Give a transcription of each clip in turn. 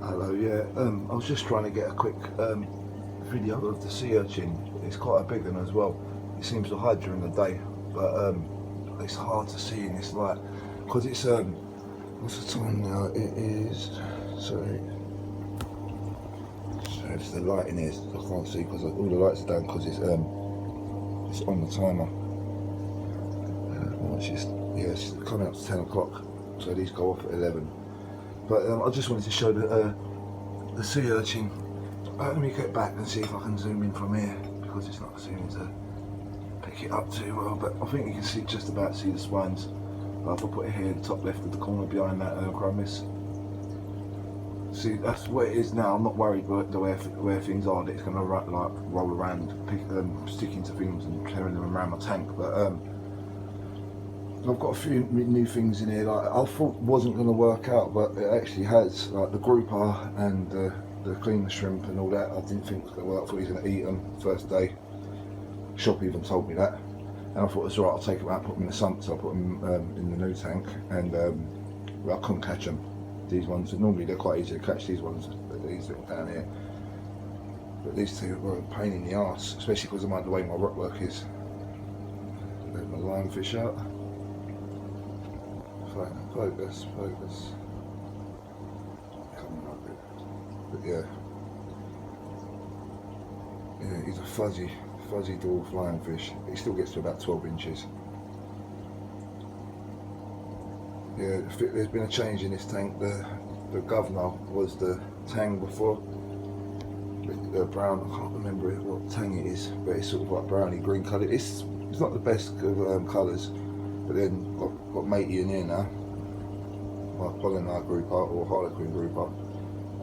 Hello, yeah. I was just trying to get a quick video of the sea urchin. It's quite a big one as well. It seems to hide during the day, but it's hard to see in this light because it's what's the time now? It is sorry. So it's the lighting is I can't see because all the lights are down because it's on the timer. It's coming up to 10 o'clock, so these go off at 11. But I just wanted to show the sea urchin. Let me get back and see if I can zoom in from here because it's not seeming to pick it up too well. But I think you can see just about see the spines. If I put it here, the top left of the corner behind that chromis. See, that's where it is now. I'm not worried about the where things are. That it's going to roll around, sticking to things and tearing them around my tank. But I've got a few new things in here. Like I thought wasn't going to work out, but it actually has. Like the grouper and the clean shrimp and all that. I didn't think it was going to work. I thought he was going to eat them first day. Shop even told me that, and I thought it was alright. I'll take them out, put them in the sump. So I put them in the new tank, and well, I couldn't catch them. These ones normally they're quite easy to catch. These ones, these little down here. But these two were a pain in the arse, especially because of the way my rock work is. There's my lionfish out. Focus. Coming up it. But yeah, he's a fuzzy dwarf lionfish. He still gets to about 12 inches. Yeah, there's been a change in this tank. The governor was the tang before. The brown, I can't remember what tang it is, but it's sort of like browny green colour. It's not the best of colours. But then got matey in here now, my Polynar grouper or Harlequin grouper,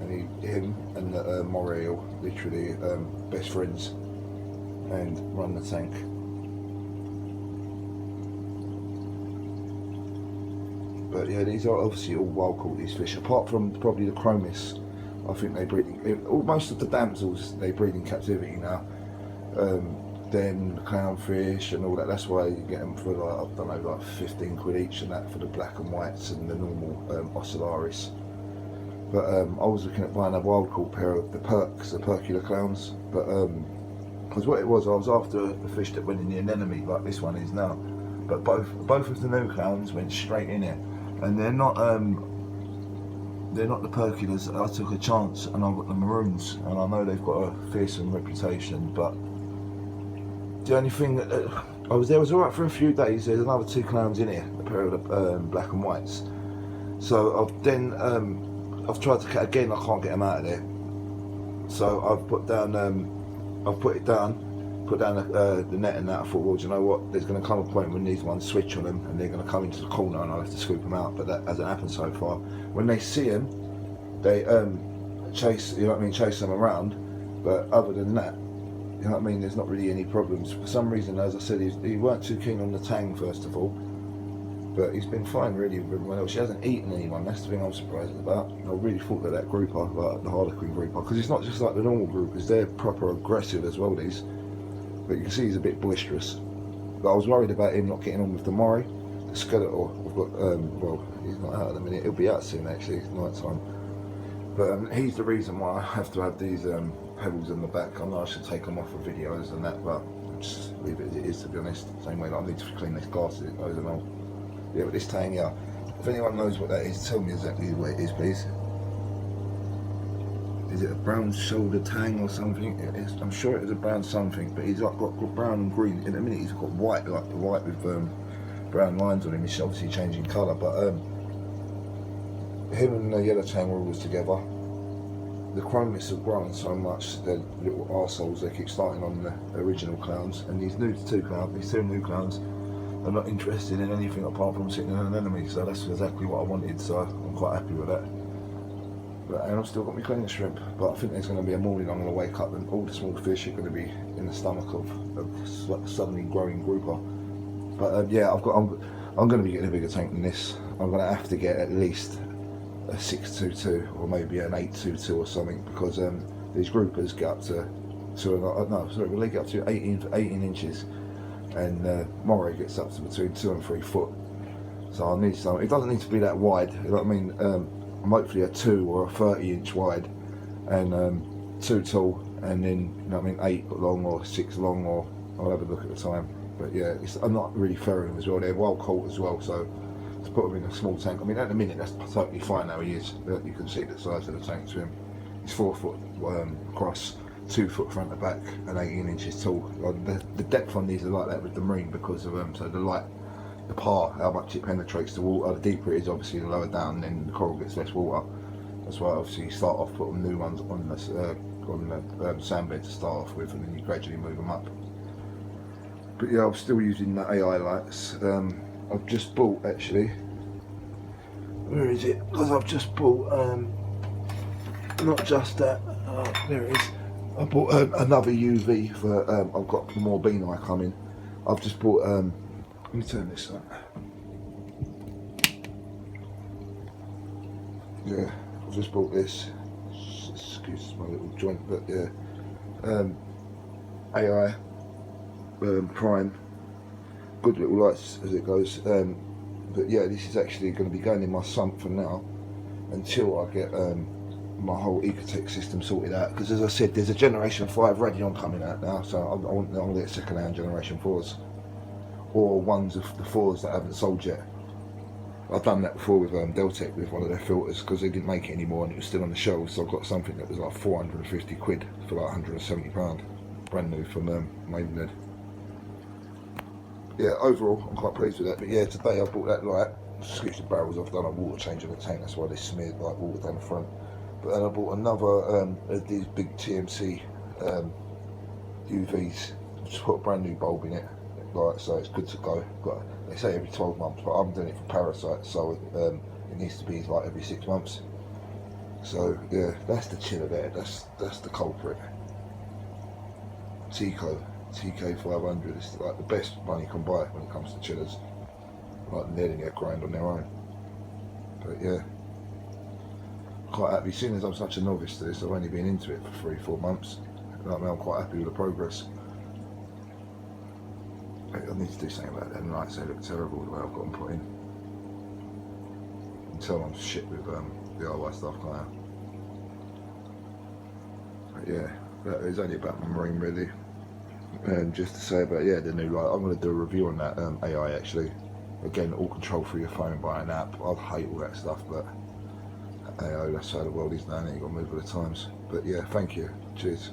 and him and the moray are literally best friends and run the tank. But yeah, these are obviously all wild caught, these fish, apart from probably the chromis. I think they breed, most of the damsels they breed in captivity now. Then the clownfish and all that, that's why you get them for like, I don't know, like 15 quid each and that for the black and whites and the normal ocellaris. But I was looking at buying a wild caught pair of the percular clowns, but because what it was, I was after a fish that went in the anemone like this one is now, but both of the new clowns went straight in it, and they're not the perculars. I took a chance and I got the maroons, and I know they've got a fearsome reputation, but the only thing that I was alright for a few days. There's another two clowns in here, a pair of the black and whites. So I've tried to catch again. I can't get them out of there. So I've put down the net and that. I thought, well, do you know what? There's going to come a point when these ones switch on them and they're going to come into the corner and I'll have to scoop them out. But that hasn't happened so far. When they see them, they chase. You know what I mean? Chase them around. But other than that, you know what I mean, there's not really any problems. For some reason, as I said, he weren't too keen on the tang first of all, but he's been fine really with everyone else. He hasn't eaten anyone, that's the thing I'm surprised about. I really thought that grouper, like the Harlequin grouper, because it's not just like the normal groupers, they're proper aggressive as well, these. But you can see he's a bit boisterous. But I was worried about him not getting on with the moray. The skeletor, I've got, well, he's not out at the minute, he'll be out soon actually, it's night time. But he's the reason why I have to have these pebbles in the back. I know I should take them off of videos and that, but I'll just leave it as it is, to be honest. Same way that I need to clean this glass as it goes along. Yeah, but this tang, yeah. If anyone knows what that is, tell me exactly what it is, please. Is it a brown shoulder tang or something? I'm sure it is a brown something, but he's like got brown and green. In a minute he's got white, like the white with brown lines on him. He's obviously changing colour, but him and the yellow tang were always together. The chromis have grown so much, their little arseholes, they keep starting on the original clowns, and these two new clowns are not interested in anything apart from sitting in an anemone, so that's exactly what I wanted, so I'm quite happy with that. And I've still got my clean shrimp, but I think there's going to be a morning I'm going to wake up and all the small fish are going to be in the stomach of suddenly growing grouper. But yeah, I'm going to be getting a bigger tank than this. I'm going to have to get at least a 622 or maybe an 822 or something, because these groupers get up to they get up to 18 inches, and moray gets up to between 2 and 3 foot. So I need some. It doesn't need to be that wide. You know what I mean? I'm hopefully a 2 or a 30-inch wide, and 2 tall, and then, you know what I mean, 8 long or 6 long, or I'll have a look at the time. But yeah, I'm not really ferrying them as well. They're well caught as well, so to put them in a small tank. I mean, at the minute that's totally fine how he is. You can see the size of the tank to him. He's 4 foot across, 2 foot front to back, and 18 inches tall. The depth on these are like that with the marine because of so the light, the par, how much it penetrates the water. The deeper it is, obviously, the lower down, then the coral gets less water. That's why obviously you start off putting new ones on the sand bed to start off with, and then you gradually move them up. But yeah, I'm still using the AI lights. I've just bought, actually, where is it? Because I've just bought not just that, there it is. I bought another UV for, I've got more bean eye coming. I've just bought, let me turn this on. Yeah, I've just bought this. Excuse my little joint, but yeah. AI prime. Good little lights as it goes. But yeah, this is actually going to be going in my sump for now until I get my whole Ecotech system sorted out. Because as I said, there's a Generation 5 Radion coming out now, so I want to get second-hand Generation 4s. Or ones of the 4s that haven't sold yet. I've done that before with Deltec with one of their filters because they didn't make it anymore and it was still on the shelves, so I've got something that was like 450 quid for like £170, brand new from Maidenhead. Yeah, overall I'm quite pleased with that. But yeah, today I bought that light. Excuse the barrels, I've done a water change in the tank, that's why they smeared like water down the front. But then I bought another of these big TMC UVs. Just put a brand new bulb in it. Right, so it's good to go. They say every 12 months, but I'm doing it for parasites, so it needs to be like every 6 months. So yeah, that's the chiller there. That's the culprit. TK500 is like the best one you can buy when it comes to chillers. Like they're getting grind on their own. But yeah, quite happy. Seeing as I'm such a novice to this, I've only been into it for 3-4 months. I'm quite happy with the progress. I need to do something about them lights, they look terrible the way I've got them put in. You can tell I'm shit with DIY stuff, can't I? But yeah, that is only about my marine really. And just to say about, yeah, the new light, I'm going to do a review on that AI actually. Again, all controlled through your phone by an app. I hate all that stuff, but AI, that's how the world is now, and you've got to move with the times. But yeah, thank you. Cheers.